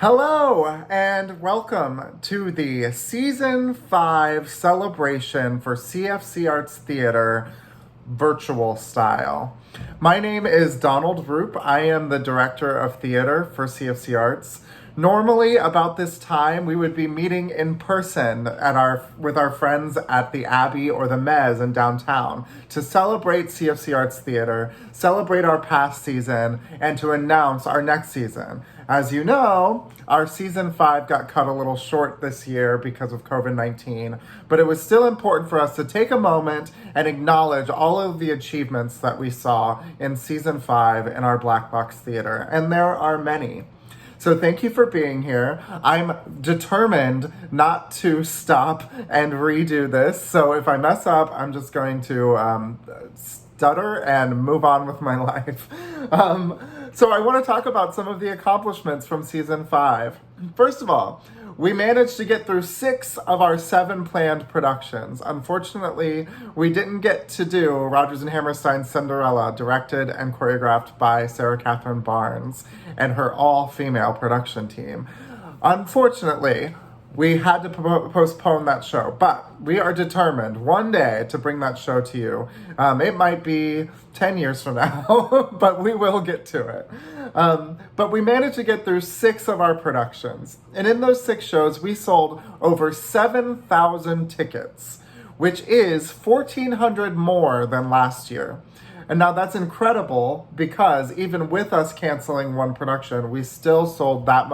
Hello and welcome to the Season 5 celebration for CFCArts Theatre virtual style. My name is Donald Rupe. I am the Director of Theatre for CFCArts. Normally, about this time, we would be meeting in person with our friends at the Abbey or the Mez in downtown to celebrate CFCArts Theatre, celebrate our past season, and to announce our next season. As you know, our Season 5 got cut a little short this year because of COVID-19, but it was still important for us to take a moment and acknowledge all of the achievements that we saw in Season 5 in our Black Box Theater, and there are many. So thank you for being here. I'm determined not to stop and redo this. So if I mess up, I'm just going to stutter and move on with my life. So I want to talk about some of the accomplishments from Season 5. First of all, we managed to get through 6 of our 7 planned productions. Unfortunately, we didn't get to do Rodgers and Hammerstein's Cinderella, directed and choreographed by Sarah Catherine Barnes and her all-female production team. Unfortunately, we had to postpone that show, but we are determined one day to bring that show to you. It might be 10 years from now, but we will get to it. But we managed to get through 6 of our productions. And in those 6 shows, we sold over 7,000 tickets, which is 1,400 more than last year. And now that's incredible because even with us canceling one production, we still sold that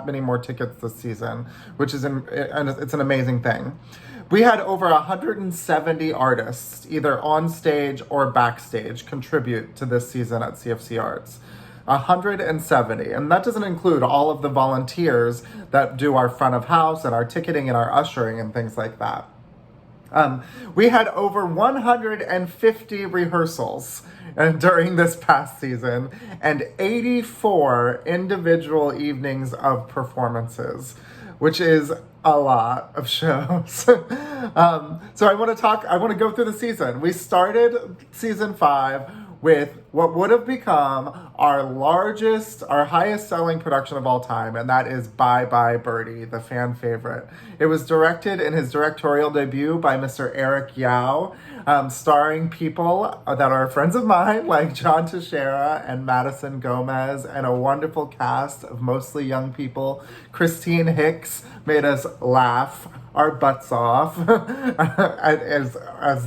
many more tickets this season, which is it's an amazing thing. We had over 170 artists, either on stage or backstage, contribute to this season at CFCArts. 170, and that doesn't include all of the volunteers that do our front of house and our ticketing and our ushering and things like that. We had over 150 rehearsals during this past season and 84 individual evenings of performances, which is a lot of shows. So I want to go through the season. We started Season 5 with what would have become our highest selling production of all time, and that is Bye Birdie, the fan favorite. It was directed in his directorial debut by Mr. Eric Yao, starring people that are friends of mine like John Teixeira and Madison Gomez, and a wonderful cast of mostly young people. Christine Hicks made us laugh our butts off as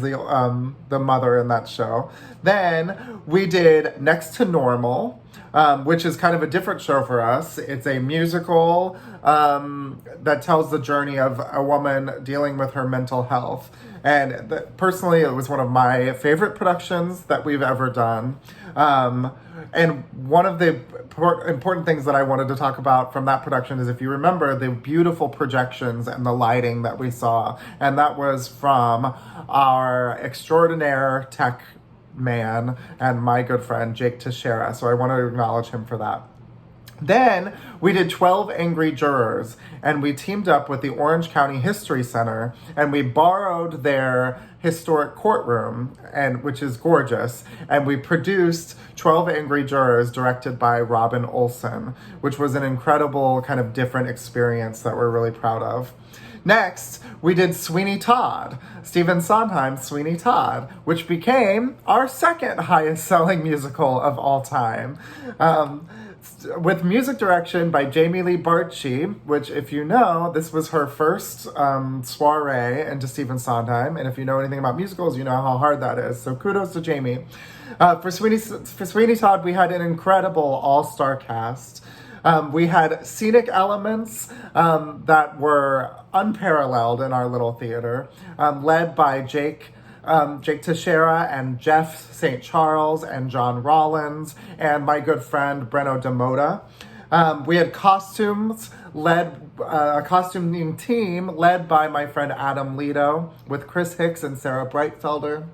the mother in that show. Then we did Next to Normal, which is kind of a different show for us. It's a musical that tells the journey of a woman dealing with her mental health. And personally, it was one of my favorite productions that we've ever done. And one of the important things that I wanted to talk about from that production is, if you remember, the beautiful projections and the lighting that we saw. And that was from our extraordinaire tech man and my good friend, Jake Teixeira. So I want to acknowledge him for that. Then we did 12 Angry Jurors, and we teamed up with the Orange County History Center, and we borrowed their historic courtroom, which is gorgeous, and we produced 12 Angry Jurors directed by Robin Olson, which was an incredible kind of different experience that we're really proud of. Next, we did Sweeney Todd, Stephen Sondheim's Sweeney Todd, which became our second highest selling musical of all time. With music direction by Jamie Lee Bartschy, which, if you know, this was her first soiree into Stephen Sondheim, and if you know anything about musicals, you know how hard that is, so kudos to Jamie. For Sweeney Todd, we had an incredible all-star cast. We had scenic elements that were unparalleled in our little theater, led by Jake Teixeira and Jeff St. Charles and John Rollins and my good friend Breno DeModa. We had a costuming team led by my friend Adam Lido with Chris Hicks and Sarah Breitfelder.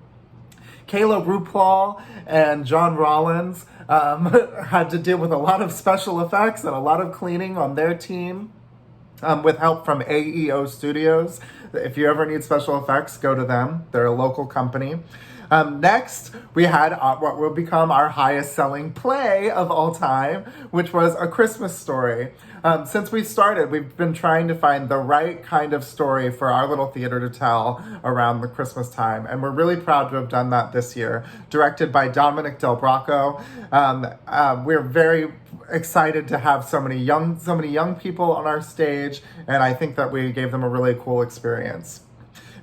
Kayla RuPaul and John Rollins had to deal with a lot of special effects and a lot of cleaning on their team with help from AEO Studios. If you ever need special effects, go to them. They're a local company. Next, we had what will become our highest selling play of all time, which was A Christmas Story. Since we started, we've been trying to find the right kind of story for our little theater to tell around the Christmas time, and we're really proud to have done that this year. Directed by Dominic Del Bracco. We're very excited to have so many young people on our stage, and I think that we gave them a really cool experience.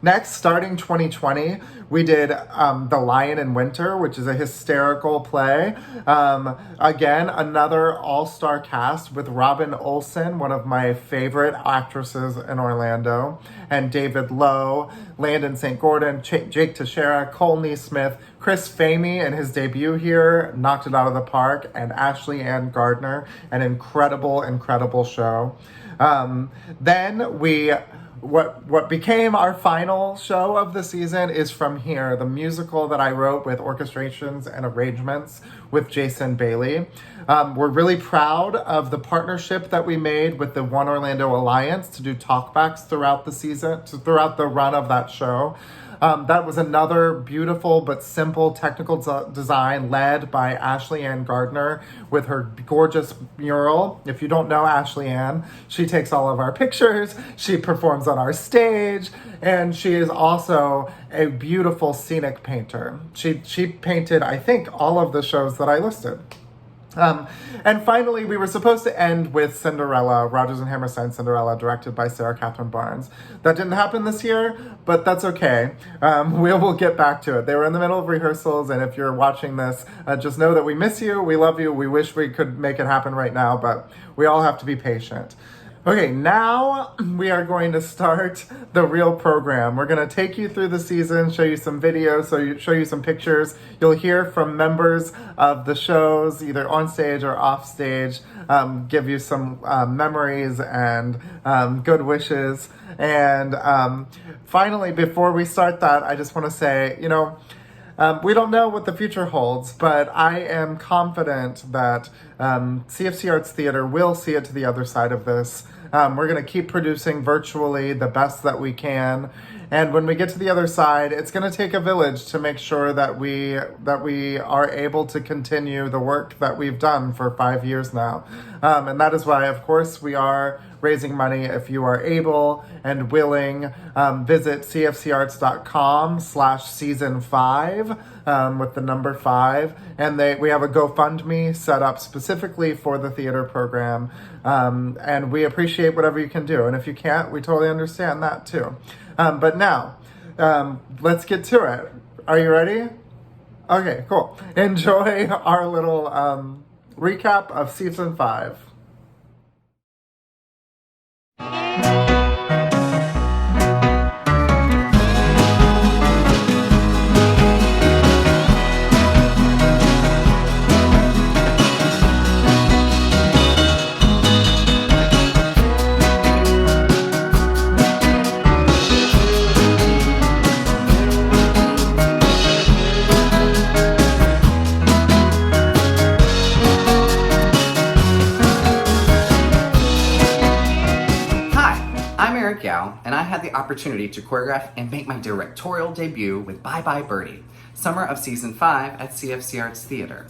Next, starting 2020, we did The Lion in Winter, which is a hysterical play. Again, another all-star cast with Robin Olsen, one of my favorite actresses in Orlando, and David Lowe, Landon St. Gordon, Jake Teixeira, Cole Neesmith, Chris Famey in his debut here, knocked it out of the park, and Ashley Ann Gardner, an incredible show. Then what became our final show of the season is From Here, the musical that I wrote with orchestrations and arrangements with Jason Bailey. We're really proud of the partnership that we made with the One Orlando Alliance to do talkbacks throughout the season, throughout the run of that show. That was another beautiful but simple technical design led by Ashley Ann Gardner with her gorgeous mural. If you don't know Ashley Ann, she takes all of our pictures, she performs on our stage, and she is also a beautiful scenic painter. She painted, I think, all of the shows that I listed. And finally, we were supposed to end with Cinderella, Rodgers and Hammerstein Cinderella, directed by Sarah Catherine Barnes. That didn't happen this year, but that's okay. We will get back to it. They were in the middle of rehearsals, and if you're watching this, just know that we miss you, we love you, we wish we could make it happen right now, but we all have to be patient. Okay, now we are going to start the real program. We're going to take you through the season, show you some videos, show you some pictures. You'll hear from members of the shows, either on stage or off stage, give you some memories and good wishes. And finally, before we start that, I just want to say, we don't know what the future holds, but I am confident that CFCArts Theatre will see it to the other side of this. We're going to keep producing virtually the best that we can. And when we get to the other side, it's going to take a village to make sure that we are able to continue the work that we've done for 5 years now. And that is why, of course, we are raising money. If you are able and willing, visit cfcarts.com/season5 with the number 5. And we have a GoFundMe set up specifically for the theater program. And we appreciate whatever you can do. And if you can't, we totally understand that too. But now, let's get to it. Are you ready? Okay, cool. Enjoy our little recap of season 5. And I had the opportunity to choreograph and make my directorial debut with Bye Birdie, summer of season 5 at CFCArts Theatre.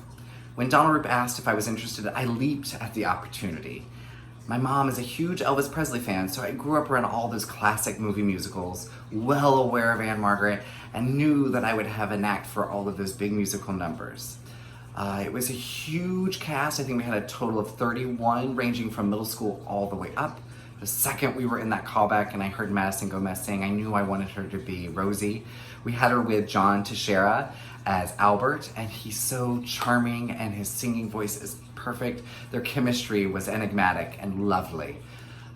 When Donald Rupe asked if I was interested, I leaped at the opportunity. My mom is a huge Elvis Presley fan, so I grew up around all those classic movie musicals, well aware of Anne Margaret, and knew that I would have a knack for all of those big musical numbers. It was a huge cast. I think we had a total of 31, ranging from middle school all the way up. The second we were in that callback and I heard Madison Gomez sing, I knew I wanted her to be Rosie. We had her with John Teixeira as Albert, and he's so charming and his singing voice is perfect. Their chemistry was enigmatic and lovely.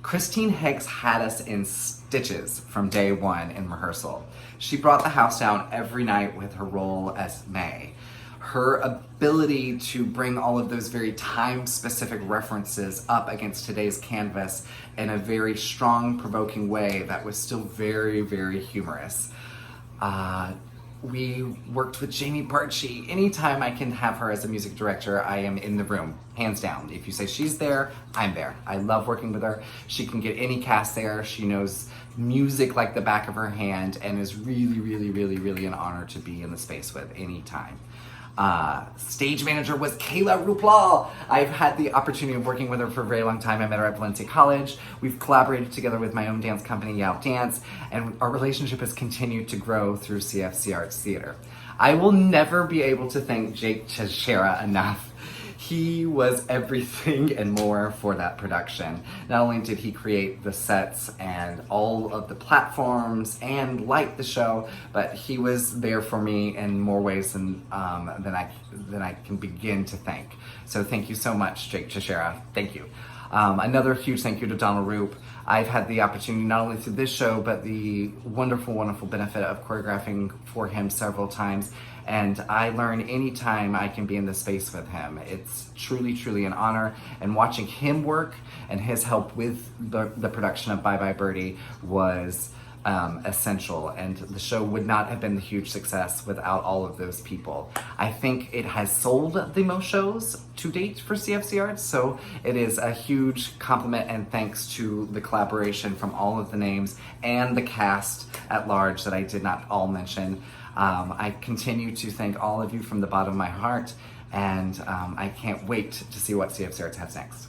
Christine Higgs had us in stitches from day one in rehearsal. She brought the house down every night with her role as May. Her ability to bring all of those very time-specific references up against today's canvas in a very strong, provoking way that was still very, very humorous. We worked with Jamie Bartschy. Anytime I can have her as a music director, I am in the room, hands down. If you say she's there, I'm there. I love working with her. She can get any cast there. She knows music like the back of her hand, and is really, really, really, really an honor to be in the space with anytime. Stage manager was Kayla Ruplaw. I've had the opportunity of working with her for a very long time. I met her at Valencia College. We've collaborated together with my own dance company, Yao Dance, and our relationship has continued to grow through CFCArts Theatre. I will never be able to thank Jake Teixeira enough. He was everything and more for that production. Not only did he create the sets and all of the platforms and light the show, but he was there for me in more ways than I can begin to thank. So thank you so much, Jake Teixeira. Thank you. Another huge thank you to Donald Rupe. I've had the opportunity not only through this show, but the wonderful, wonderful benefit of choreographing for him several times. And I learn anytime I can be in the space with him. It's truly, truly an honor. And watching him work and his help with the production of Bye Birdie was essential. And the show would not have been the huge success without all of those people. I think it has sold the most shows to date for CFCArts, so it is a huge compliment and thanks to the collaboration from all of the names and the cast at large that I did not all mention. I continue to thank all of you from the bottom of my heart, and I can't wait to see what CFCArts has next.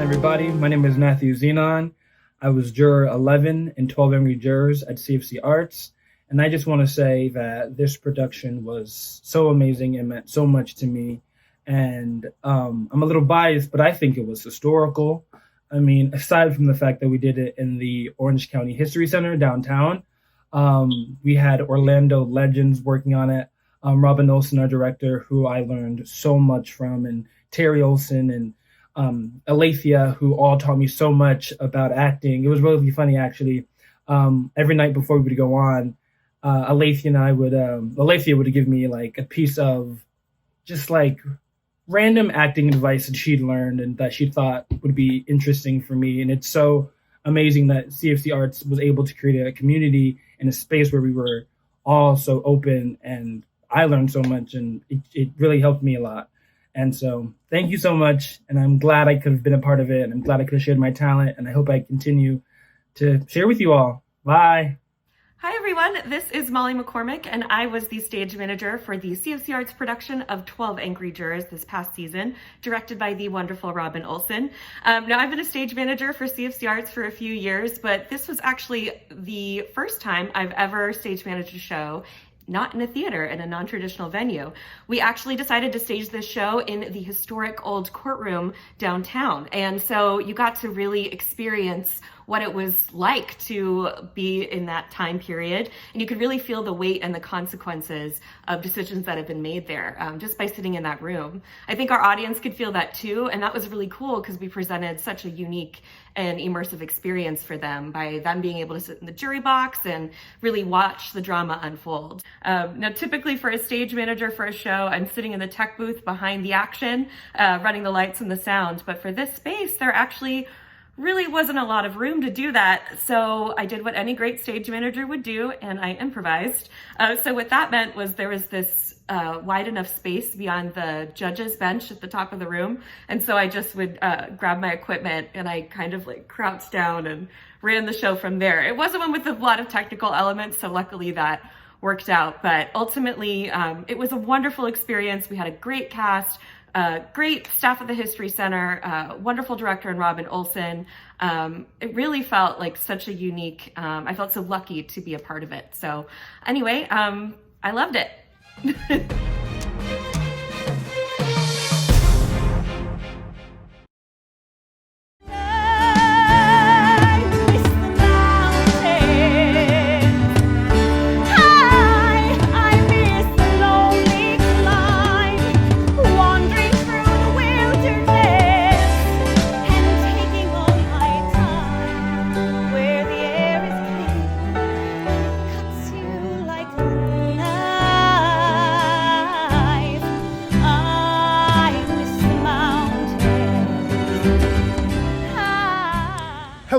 Everybody, my name is Matthew Zenon. I was juror 11 in 12 Angry Jurors at CFCArts, and I just want to say that this production was so amazing and meant so much to me. And I'm a little biased, but I think it was historical. I mean, aside from the fact that we did it in the Orange County History Center downtown, we had Orlando legends working on it. Robin Olson, our director, who I learned so much from, and Terry Olson and Alethea, who all taught me so much about acting. It was really funny, actually. Every night before we would go on, Alethea would give me like a piece of just like random acting advice that she'd learned and that she thought would be interesting for me. And it's so amazing that CFCArts was able to create a community and a space where we were all so open, and I learned so much, and it really helped me a lot. And so thank you so much, and I'm glad I could have been a part of it, and I'm glad I could have shared my talent, and I hope I continue to share with you all. Bye. Hi everyone, this is Molly McCormick, and I was the stage manager for the CFCArts production of 12 Angry Jurors this past season, directed by the wonderful Robin Olson. Now I've been a stage manager for CFCArts for a few years, but this was actually the first time I've ever stage managed a show not in a theater, in a non-traditional venue. We actually decided to stage this show in the historic old courtroom downtown. And so you got to really experience what it was like to be in that time period. And you could really feel the weight and the consequences of decisions that have been made there just by sitting in that room. I think our audience could feel that too. And that was really cool because we presented such a unique and immersive experience for them by them being able to sit in the jury box and really watch the drama unfold. Now, typically for a stage manager for a show, I'm sitting in the tech booth behind the action, running the lights and the sound. But for this space, there actually really wasn't a lot of room to do that. So I did what any great stage manager would do, and I improvised. So what that meant was there was this wide enough space beyond the judge's bench at the top of the room. And so I just would grab my equipment and I kind of like crouched down and ran the show from there. It wasn't one with a lot of technical elements, so luckily that worked out. But ultimately, it was a wonderful experience. We had a great cast, great staff at the History Center, wonderful director in Robin Olson. It really felt like such a unique, I felt so lucky to be a part of it. So anyway, I loved it.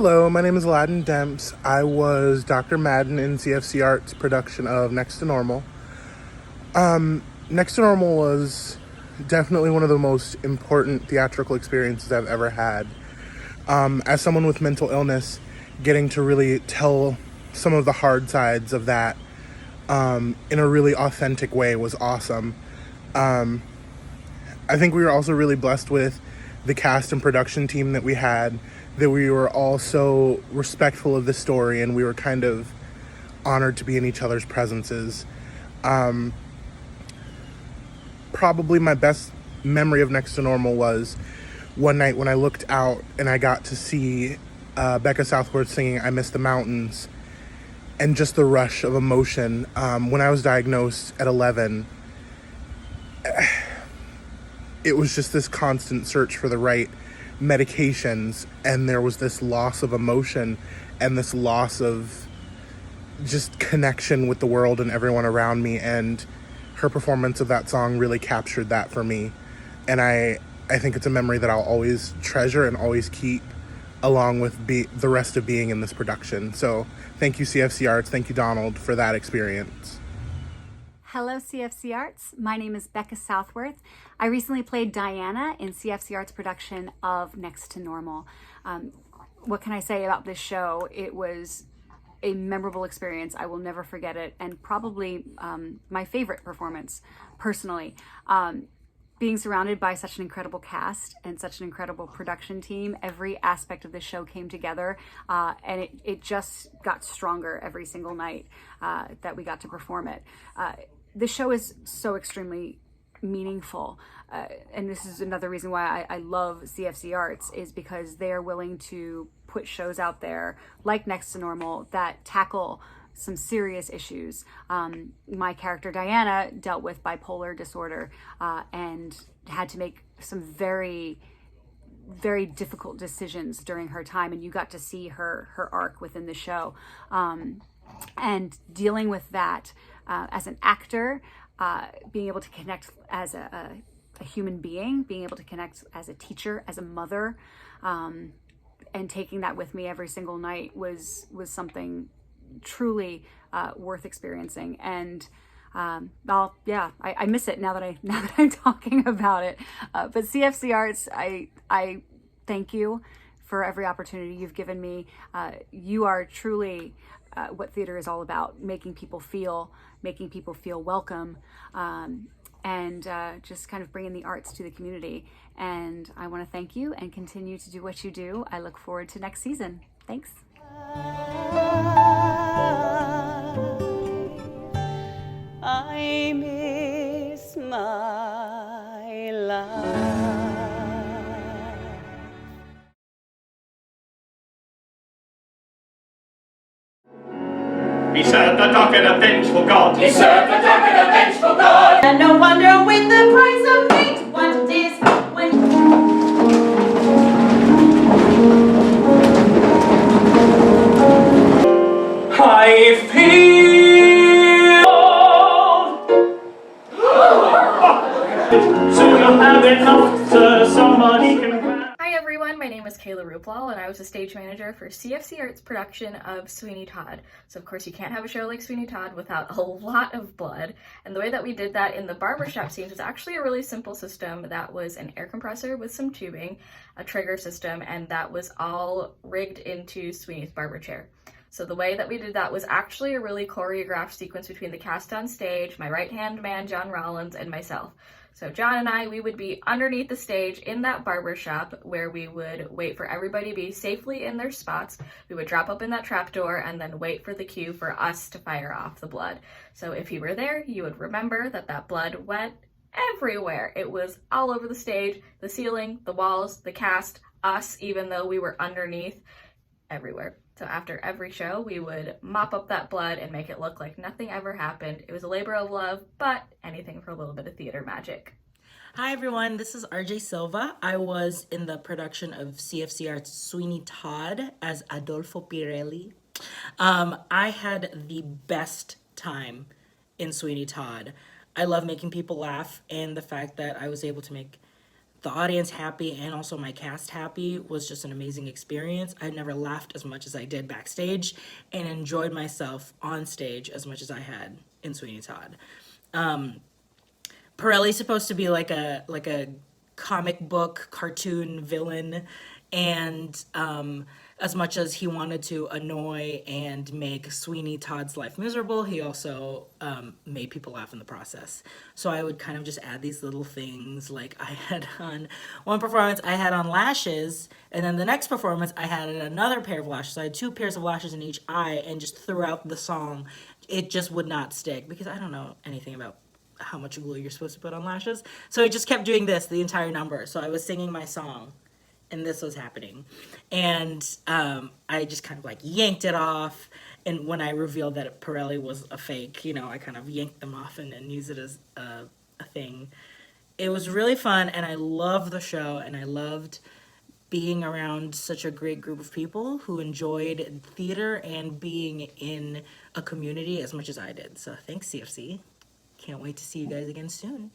Hello, my name is Aladdin Demps. I was Dr. Madden in CFC Arts production of Next to Normal. Next to Normal was definitely one of the most important theatrical experiences I've ever had. As someone with mental illness, getting to really tell some of the hard sides of that in a really authentic way was awesome. I think we were also really blessed with the cast and production team that we had, that we were all so respectful of the story, and we were kind of honored to be in each other's presences. Probably my best memory of Next to Normal was one night when I looked out and I got to see Becca Southworth singing I Miss the Mountains, and just the rush of emotion. When I was diagnosed at 11, it was just this constant search for the right medications, and there was this loss of emotion and this loss of just connection with the world and everyone around me, and her performance of that song really captured that for me. And I think it's a memory that I'll always treasure and always keep, along with the rest of being in this production. So thank you, CFC Arts. Thank you, Donald, for that experience. Hello, CFC Arts. My name is Becca Southworth. I recently played Diana in CFC Arts production of Next to Normal. What can I say about this show? It was a memorable experience. I will never forget it, and probably my favorite performance, personally. Being surrounded by such an incredible cast and such an incredible production team, every aspect of the show came together, and it just got stronger every single night that we got to perform it. The show is so extremely meaningful, and this is another reason why I love CFC Arts, is because they are willing to put shows out there like Next to Normal that tackle some serious issues. My character Diana dealt with bipolar disorder and had to make some very, very difficult decisions during her time, and you got to see her arc within the show. And dealing with that as an actor, being able to connect as a human being, being able to connect as a teacher, as a mother, and taking that with me every single night was something truly worth experiencing. And I miss it now that I'm talking about it. But CFC Arts, I thank you for every opportunity you've given me. You are truly what theater is all about: making people feel welcome, and just kind of bringing the arts to the community. And I want to thank you and continue to do what you do. I look forward to next season. Thanks. I miss my life. He served the dark and a vengeful God. He served the dark and a vengeful God. And no wonder with the price of hate, what it is when... I feel soon you'll have enough so somebody can. Hi everyone, my name is Kayla Ruplal, and I was the stage manager for CFC Arts production of Sweeney Todd. So of course you can't have a show like Sweeney Todd without a lot of blood. And the way that we did that in the barbershop scenes was actually a really simple system. That was an air compressor with some tubing, a trigger system, and that was all rigged into Sweeney's barber chair. So the way that we did that was actually a really choreographed sequence between the cast on stage, my right-hand man, John Rollins, and myself. So John and I, we would be underneath the stage in that barber shop where we would wait for everybody to be safely in their spots. We would drop open that trapdoor and then wait for the cue for us to fire off the blood. So if you were there, you would remember that that blood went everywhere. It was all over the stage, the ceiling, the walls, the cast, us, even though we were underneath, everywhere. So after every show, we would mop up that blood and make it look like nothing ever happened. It was a labor of love, but anything for a little bit of theater magic. Hi everyone, this is RJ Silva. I was in the production of CFC Arts Sweeney Todd as Adolfo Pirelli. I had the best time in Sweeney Todd. I love making people laugh, and the fact that I was able to make the audience happy and also my cast happy was just an amazing experience. I never laughed as much as I did backstage and enjoyed myself on stage as much as I had in Sweeney Todd. Pirelli's supposed to be like a comic book cartoon villain, and as much as he wanted to annoy and make Sweeney Todd's life miserable, he also made people laugh in the process. So I would kind of just add these little things, like I had on one performance, I had on lashes, and then the next performance, I had another pair of lashes. So I had 2 pairs of lashes in each eye, and just throughout the song, it just would not stick, because I don't know anything about how much glue you're supposed to put on lashes. So I just kept doing this the entire number. So I was singing my song, and this was happening. And I just kind of like yanked it off. And when I revealed that Pirelli was a fake, you know, I kind of yanked them off and used it as a thing. It was really fun, and I loved the show, and I loved being around such a great group of people who enjoyed theater and being in a community as much as I did. So thanks, CFC. Can't wait to see you guys again soon.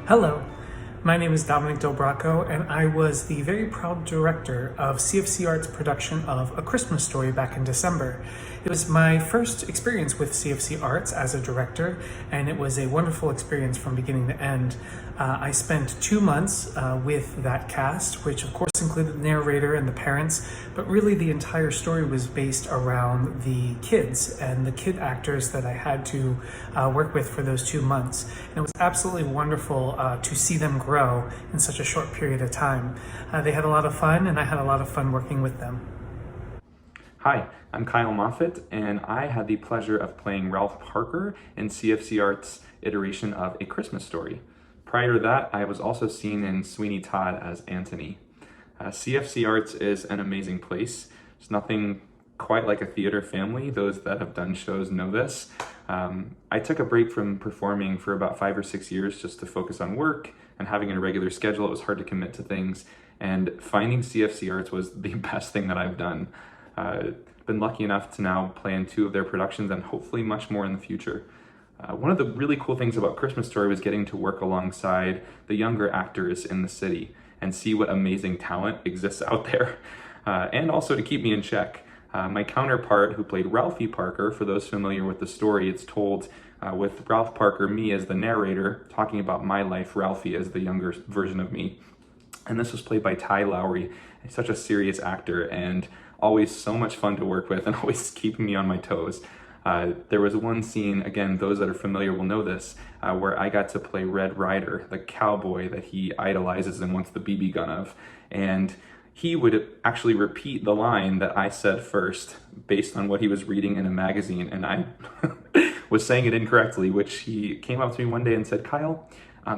Hello, my name is Dominic Delbraco, and I was the very proud director of CFCArts' production of A Christmas Story back in December. It was my first experience with CFCArts as a director, and it was a wonderful experience from beginning to end. I spent 2 months with that cast, which of course included the narrator and the parents, but really the entire story was based around the kids and the kid actors that I had to work with for those 2 months. And it was absolutely wonderful to see them grow in such a short period of time. They had a lot of fun, and I had a lot of fun working with them. Hi, I'm Kyle Moffat, and I had the pleasure of playing Ralph Parker in CFCArts' iteration of A Christmas Story. Prior to that, I was also seen in Sweeney Todd as Anthony. CFCArts is an amazing place. There's nothing quite like a theater family. Those that have done shows know this. I took a break from performing for about 5 or 6 years just to focus on work and having a regular schedule. It was hard to commit to things, and finding CFCArts was the best thing that I've done. Been lucky enough to now play in 2 of their productions and hopefully much more in the future. One of the really cool things about Christmas Story was getting to work alongside the younger actors in the city and see what amazing talent exists out there, and also to keep me in check. My counterpart, who played Ralphie Parker, for those familiar with the story, it's told with Ralph Parker, me as the narrator, talking about my life, Ralphie as the younger version of me. And this was played by Ty Lowry, such a serious actor and always so much fun to work with and always keeping me on my toes. There was one scene, again, those that are familiar will know this, where I got to play Red Ryder, the cowboy that he idolizes and wants the BB gun of. And he would actually repeat the line that I said first based on what he was reading in a magazine, and I was saying it incorrectly, which he came up to me one day and said, "Kyle,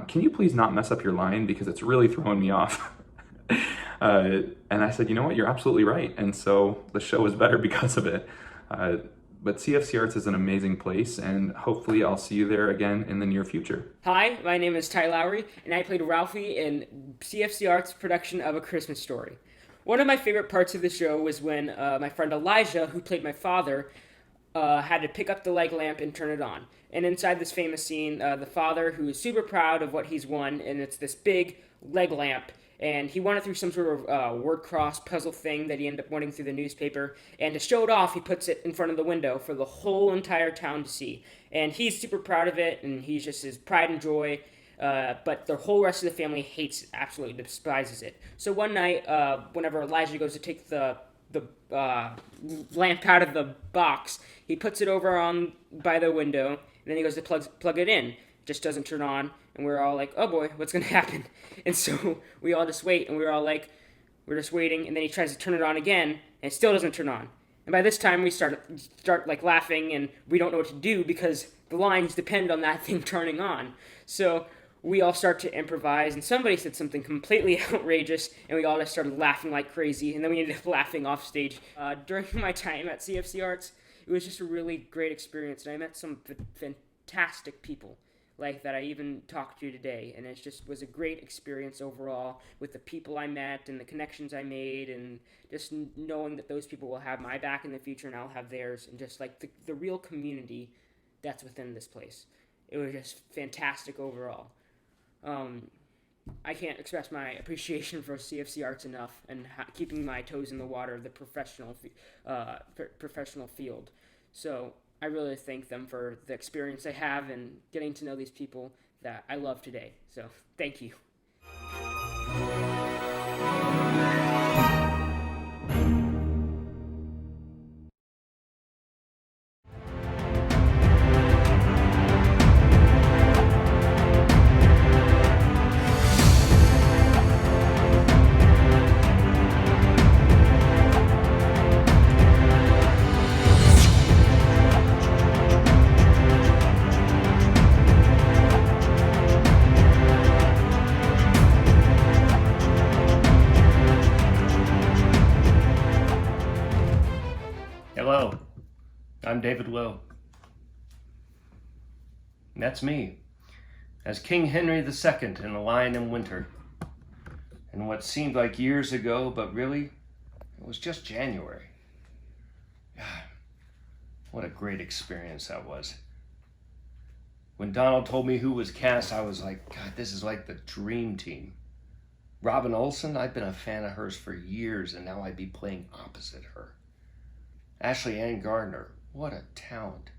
can you please not mess up your line because it's really throwing me off?" And I said, "You know what, you're absolutely right." And so the show was better because of it. But CFCArts is an amazing place, and hopefully I'll see you there again in the near future. Hi, my name is Ty Lowry, and I played Ralphie in CFCArts' production of A Christmas Story. One of my favorite parts of the show was when my friend Elijah, who played my father, had to pick up the leg lamp and turn it on. And inside this famous scene, the father, who is super proud of what he's won, and it's this big leg lamp, and he won it through some sort of word cross puzzle thing that he ended up winning through the newspaper. And to show it off, he puts it in front of the window for the whole entire town to see. And he's super proud of it, and he's just his pride and joy. But the whole rest of the family hates it, absolutely despises it. So one night, whenever Elijah goes to take the lamp out of the box, he puts it over on by the window, and then he goes to plug it in. It just doesn't turn on, and we're all like, "Oh boy, what's gonna happen?" And so we all just wait, and we're all like, we're just waiting, and then he tries to turn it on again, and it still doesn't turn on. And by this time, we start like laughing, and we don't know what to do because the lines depend on that thing turning on. So we all start to improvise, and somebody said something completely outrageous, and we all just started laughing like crazy, and then we ended up laughing off stage. During my time at CFC Arts, it was just a really great experience, and I met some fantastic people like that I even talked to today, and it just was a great experience overall with the people I met and the connections I made, and just knowing that those people will have my back in the future and I'll have theirs, and just like the real community that's within this place. It was just fantastic overall. I can't express my appreciation for CFC Arts enough, and keeping my toes in the water of the professional field. So I really thank them for the experience they have and getting to know these people that I love today. So thank you. Hello, I'm David Lowe. And that's me, as King Henry II in A Lion in Winter. And what seemed like years ago, but really, it was just January. God, what a great experience that was. When Donald told me who was cast, I was like, God, this is like the dream team. Robin Olsen, I've been a fan of hers for years, and now I'd be playing opposite her. Ashley Ann Gardner, what a talent.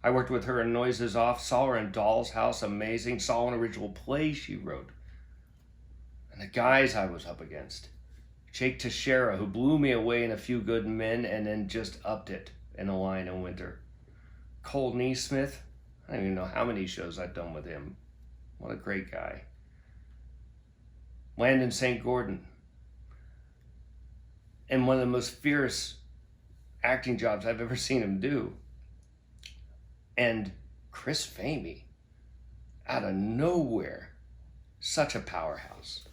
I worked with her in Noises Off, saw her in Doll's House, amazing, saw an original play she wrote. And the guys I was up against. Jake Teixeira, who blew me away in A Few Good Men and then just upped it in A Lion in Winter. Cole Neesmith, I don't even know how many shows I've done with him. What a great guy. Landon St. Gordon. And one of the most fierce acting jobs I've ever seen him do. And Chris Famey, out of nowhere, such a powerhouse.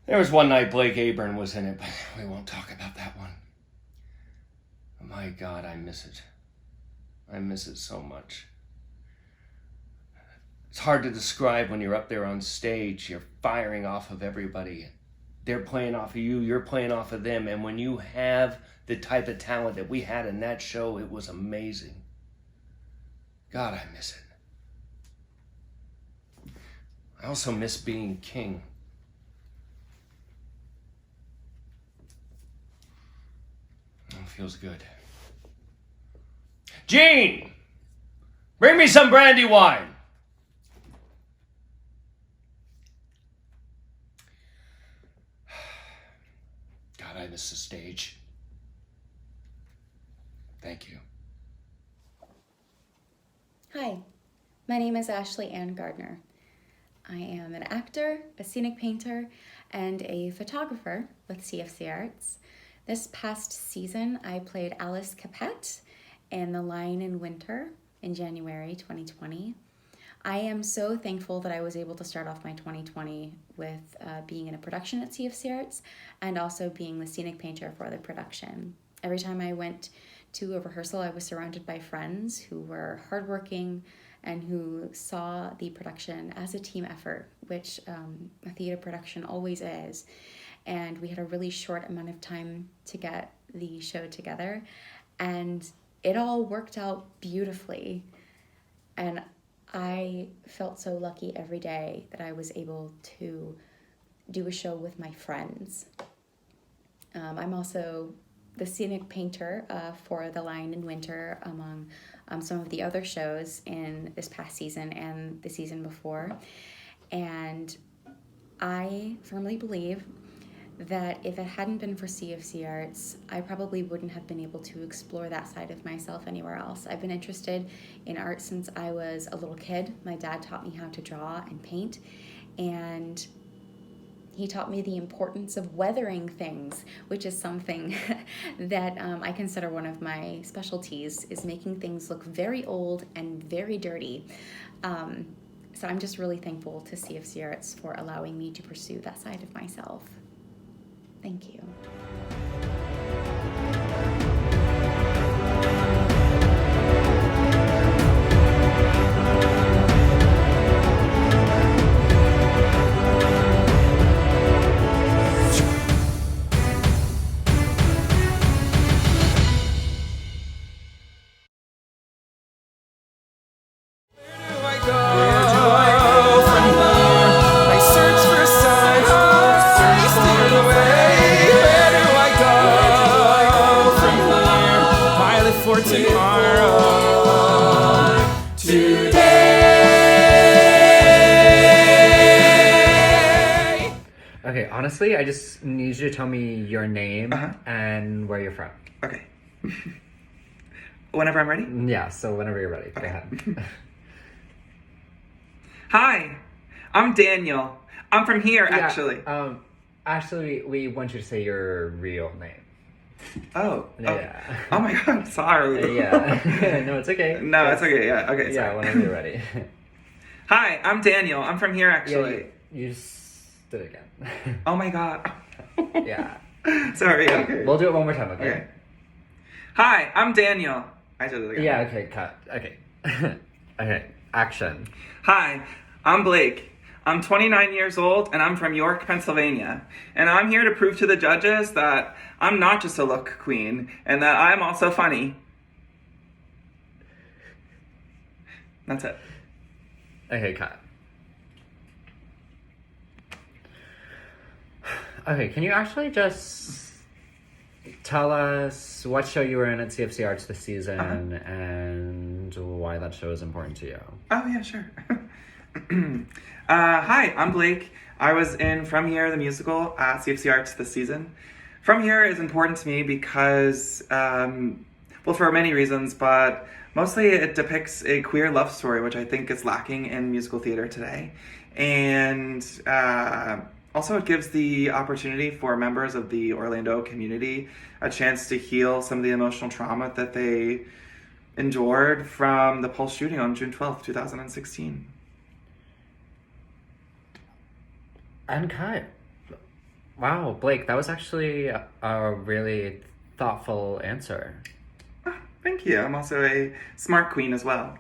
There was one night Blake Aburn was in it, but we won't talk about that one. My God, I miss it. I miss it so much. It's hard to describe when you're up there on stage, you're firing off of everybody. They're playing off of you, you're playing off of them, and when you have the type of talent that we had in that show, it was amazing. God, I miss it. I also miss being king. It feels good. Gene! Bring me some brandy wine! God, I miss the stage. Thank you. Hi, my name is Ashley Ann Gardner. I am an actor, a scenic painter, and a photographer with CFC Arts. This past season, I played Alice Capet in The Lion in Winter in January 2020. I am so thankful that I was able to start off my 2020 with being in a production at CFC Arts and also being the scenic painter for the production. Every time I went to a rehearsal, I was surrounded by friends who were hardworking and who saw the production as a team effort, which a theater production always is. And we had a really short amount of time to get the show together, and it all worked out beautifully. And I felt so lucky every day that I was able to do a show with my friends. I'm also the scenic painter for The Lion in Winter among some of the other shows in this past season and the season before. And I firmly believe that if it hadn't been for CFC Arts, I probably wouldn't have been able to explore that side of myself anywhere else. I've been interested in art since I was a little kid. My dad taught me how to draw and paint, and he taught me the importance of weathering things, which is something that I consider one of my specialties, is making things look very old and very dirty. So I'm just really thankful to CFC Arts for allowing me to pursue that side of myself. Thank you. Okay, honestly, I just need you to tell me your name and where you're from. Okay. Whenever I'm ready? Yeah, so whenever you're ready. Go ahead. Hi, I'm Daniel. I'm from here, actually. Actually, we want you to say your real name. Oh. Yeah. Oh my god, sorry. Yeah. No, it's okay. No, it's okay. Yeah, okay. Yeah, sorry. whenever you're ready. Hi, I'm Daniel. I'm from here, actually. You just did it again. Oh my god. Yeah. Sorry, okay. We'll do it one more time, okay? Hi, I'm Daniel. I did it again. Yeah, okay, cut. Okay. Okay, action. Hi, I'm Blake. I'm 29 years old and I'm from York, Pennsylvania. And I'm here to prove to the judges that I'm not just a look queen and that I'm also funny. That's it. Okay, cut. Okay, can you actually just tell us what show you were in at CFC Arts this season and why that show is important to you? Oh, yeah, sure. Hi, I'm Blake. I was in From Here, the musical, at CFC Arts this season. From Here is important to me because, well, for many reasons, but mostly it depicts a queer love story, which I think is lacking in musical theater today. And also it gives the opportunity for members of the Orlando community a chance to heal some of the emotional trauma that they endured from the Pulse shooting on June 12th, 2016. And cut. Wow, Blake, that was actually a really thoughtful answer. Oh, thank you. I'm also a smart queen as well.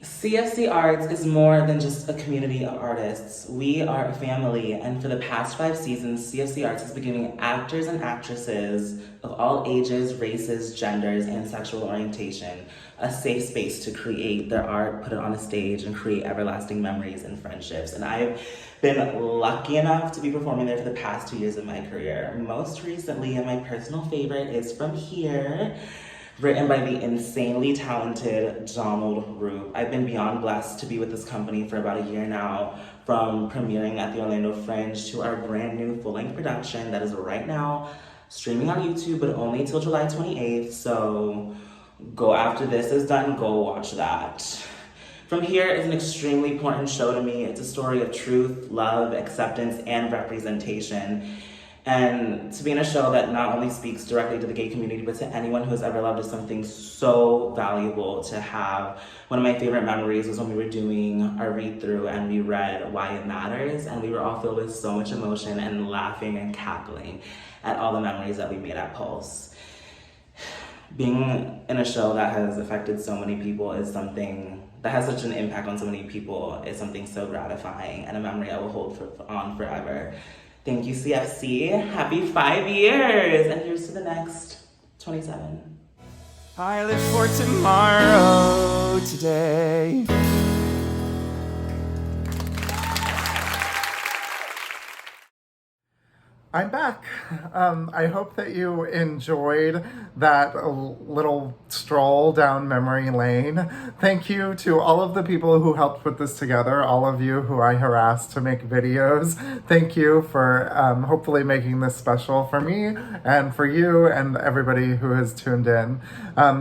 CFC Arts is more than just a community of artists. We are a family, and for the past 5 seasons, CFC Arts has been giving actors and actresses of all ages, races, genders, and sexual orientation a safe space to create their art, put it on a stage, and create everlasting memories and friendships. And I've been lucky enough to be performing there for the past 2 years of my career. Most recently, and my personal favorite is From Here, written by the insanely talented Donald Rupe. I've been beyond blessed to be with this company for about a year now, from premiering at the Orlando Fringe to our brand new full-length production that is right now streaming on YouTube, but only till July 28th, so go after this is done, go watch that. From Here is an extremely important show to me. It's a story of truth, love, acceptance, and representation. And to be in a show that not only speaks directly to the gay community, but to anyone who has ever loved is something so valuable to have. One of my favorite memories was when we were doing our read-through and we read Why It Matters, and we were all filled with so much emotion and laughing and cackling at all the memories that we made at Pulse. Being in a show that has affected so many people is something that has such an impact on so many people is something so gratifying and a memory I will hold on forever. Thank you, CFC. Happy 5 years. And here's to the next 27. I live for tomorrow today. I'm back. I hope that you enjoyed that little stroll down memory lane. Thank you to all of the people who helped put this together, all of you who I harassed to make videos. Thank you for hopefully making this special for me and for you and everybody who has tuned in.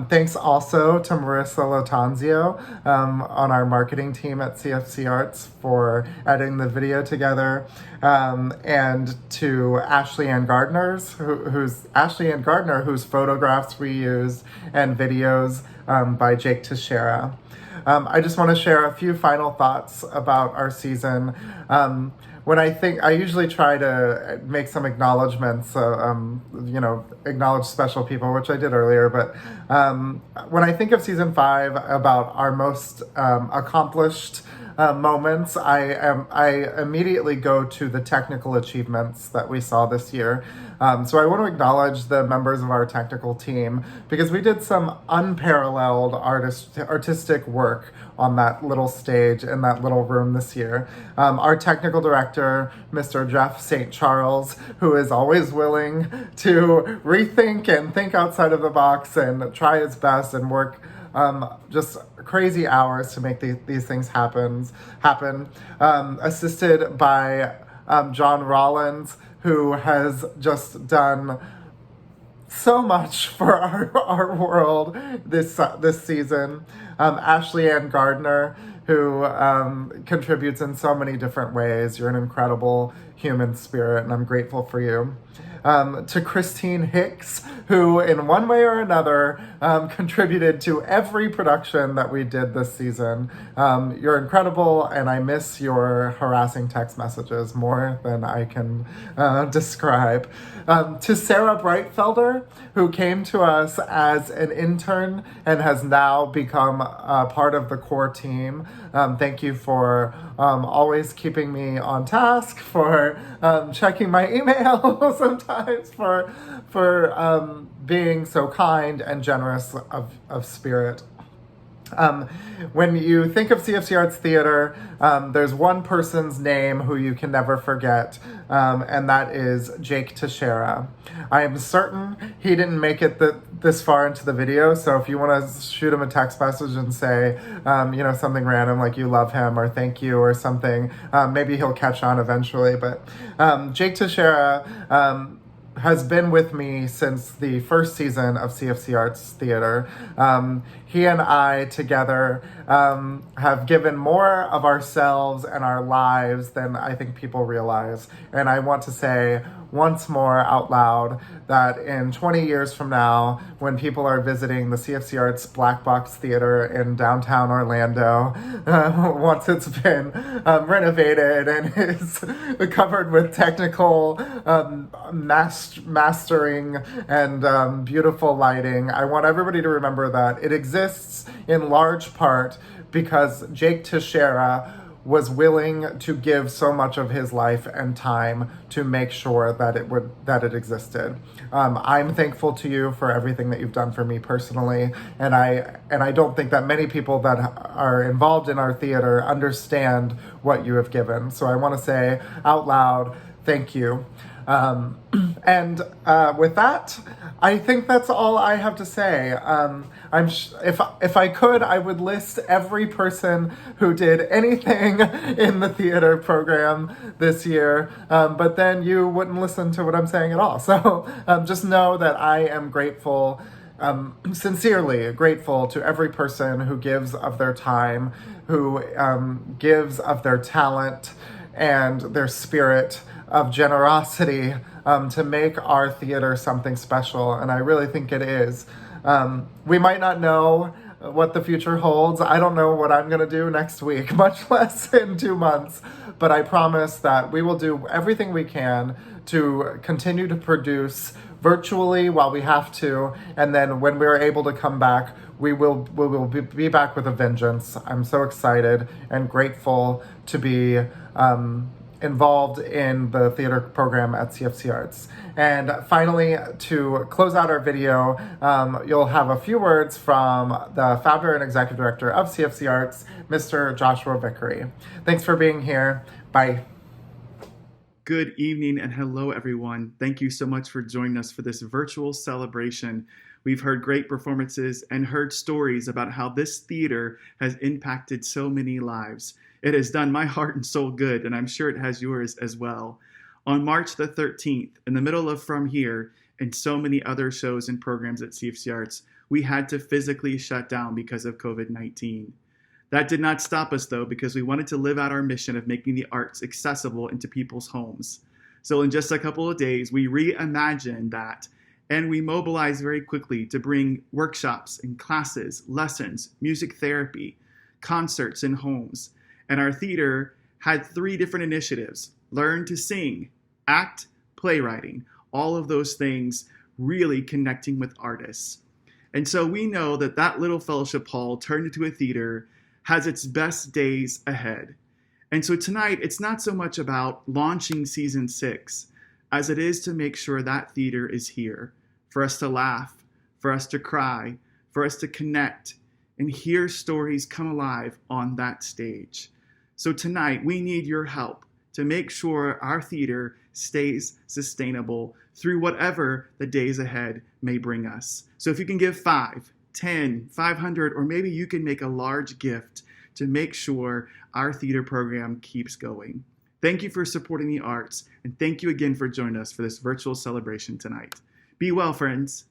Thanks also to Marissa Lotanzio on our marketing team at CFC Arts for editing the video together, and to Ashley Ann Gardner's, who's Ashley Ann Gardner, whose photographs we used, and videos by Jake Teixeira. I just want to share a few final thoughts about our season. When I usually try to make some acknowledgements, acknowledge special people, which I did earlier. But when I think of season 5, about our most accomplished moments, I immediately go to the technical achievements that we saw this year. So I want to acknowledge the members of our technical team, because we did some unparalleled artistic work on that little stage in that little room this year. Our technical director, Mr. Jeff St. Charles, who is always willing to rethink and think outside of the box and try his best and work just crazy hours to make these things happen. Assisted by John Rollins, who has just done so much for our world this season. Ashley Ann Gardner, who contributes in so many different ways. You're an incredible human spirit, and I'm grateful for you. To Christine Hicks, who in one way or another contributed to every production that we did this season. You're incredible, and I miss your harassing text messages more than I can describe. To Sarah Breitfelder, who came to us as an intern and has now become part of the core team. Thank you for always keeping me on task, for checking my email sometimes, for being so kind and generous of spirit. When you think of CFCArts Theatre, there's one person's name who you can never forget, and that is Jake Teixeira. I am certain he didn't make it this far into the video, so if you want to shoot him a text message and say, something random like you love him or thank you or something, maybe he'll catch on eventually. But Jake Teixeira has been with me since the first season of CFCArts Theatre. He and I together have given more of ourselves and our lives than I think people realize. And I want to say once more out loud that in 20 years from now, when people are visiting the CFCArts Black Box Theater in downtown Orlando, once it's been renovated and is covered with technical mastering and beautiful lighting, I want everybody to remember that it exists in large part because Jake Teixeira was willing to give so much of his life and time to make sure that it existed. I'm thankful to you for everything that you've done for me personally, and I don't think that many people that are involved in our theater understand what you have given. So I want to say out loud, thank you. And with that, I think that's all I have to say. If I could, I would list every person who did anything in the theater program this year, but then you wouldn't listen to what I'm saying at all. So just know that I am grateful, sincerely grateful to every person who gives of their time, who gives of their talent and their spirit of generosity to make our theater something special, and I really think it is. We might not know what the future holds. I don't know what I'm going to do next week, much less in 2 months, but I promise that we will do everything we can to continue to produce virtually while we have to, and then when we're able to come back, we will be back with a vengeance. I'm so excited and grateful to be involved in the theater program at CFCArts. And finally, to close out our video, you'll have a few words from the founder and executive director of CFCArts, Mr. Joshua Vickery. Thanks for being here. Bye. Good evening and hello everyone. Thank you so much for joining us for this virtual celebration. We've heard great performances and heard stories about how this theater has impacted so many lives. It has done my heart and soul good, and I'm sure it has yours as well. On March the 13th, in the middle of From Here and so many other shows and programs at CFCArts, we had to physically shut down because of COVID-19. That did not stop us though, because we wanted to live out our mission of making the arts accessible into people's homes. So in just a couple of days, we reimagined that, and we mobilized very quickly to bring workshops and classes, lessons, music therapy, concerts in homes. And our theater had 3 different initiatives: learn to sing, act, playwriting, all of those things really connecting with artists. And so we know that that little fellowship hall turned into a theater has its best days ahead. And so tonight, it's not so much about launching season 6 as it is to make sure that theater is here for us to laugh, for us to cry, for us to connect and hear stories come alive on that stage. So tonight, we need your help to make sure our theater stays sustainable through whatever the days ahead may bring us. So if you can give 5, 10, 500, or maybe you can make a large gift to make sure our theater program keeps going. Thank you for supporting the arts, and thank you again for joining us for this virtual celebration tonight. Be well, friends.